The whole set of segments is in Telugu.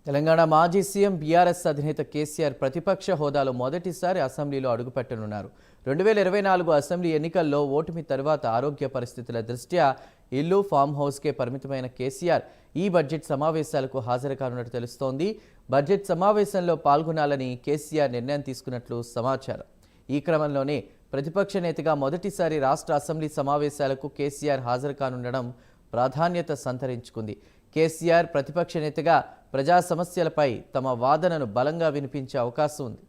తెలంగాణ మాజీ సీఎం బీఆర్ఎస్ అధినేత కేసీఆర్ ప్రతిపక్ష హోదాలో మొదటిసారి అసెంబ్లీలో అడుగుపెట్టనున్నారు. 2024 అసెంబ్లీ ఎన్నికల్లో ఓటమి తర్వాత ఆరోగ్య పరిస్థితుల దృష్ట్యా ఇల్లు ఫామ్ హౌస్కే పరిమితమైన కేసీఆర్ ఈ బడ్జెట్ సమావేశాలకు హాజరు కానున్నట్టు తెలుస్తోంది. బడ్జెట్ సమావేశంలో పాల్గొనాలని కేసీఆర్ నిర్ణయం తీసుకున్నట్లు సమాచారం. ఈ క్రమంలోనే ప్రతిపక్ష నేతగా మొదటిసారి రాష్ట్ర అసెంబ్లీ సమావేశాలకు కేసీఆర్ హాజరు కానుండడం ప్రాధాన్యత సంతరించుకుంది. కేసీఆర్ ప్రతిపక్ష నేతగా ప్రజా సమస్యలపై తమ వాదనను బలంగా వినిపించే అవకాశం ఉంది.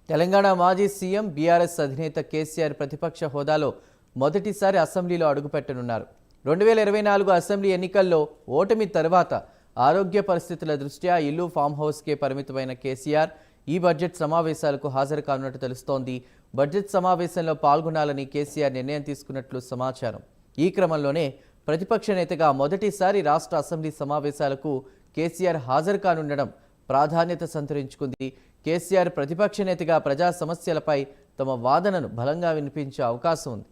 తెలంగాణ మాజీ సీఎం బీఆర్ఎస్ అధినేత కేసీఆర్ ప్రతిపక్ష హోదాలో మొదటిసారి అసెంబ్లీలో అడుగుపెట్టనున్నారు. 2024 అసెంబ్లీ ఎన్నికల్లో ఓటమి తర్వాత ఆరోగ్య పరిస్థితుల దృష్ట్యా ఇల్లు ఫామ్ హౌస్కే పరిమితమైన కేసీఆర్ ఈ బడ్జెట్ సమావేశాలకు హాజరు కానున్నట్టు తెలుస్తోంది. బడ్జెట్ సమావేశంలో పాల్గొనాలని కేసీఆర్ నిర్ణయం తీసుకున్నట్లు సమాచారం. ఈ క్రమంలోనే ప్రతిపక్ష నేతగా మొదటిసారి రాష్ట్ర అసెంబ్లీ సమావేశాలకు కేసీఆర్ హాజరు కానుండడం ప్రాధాన్యత సంతరించుకుంది. కేసీఆర్ ప్రతిపక్ష నేతగా ప్రజా సమస్యలపై తమ వాదనను బలంగా వినిపించే అవకాశం ఉంది.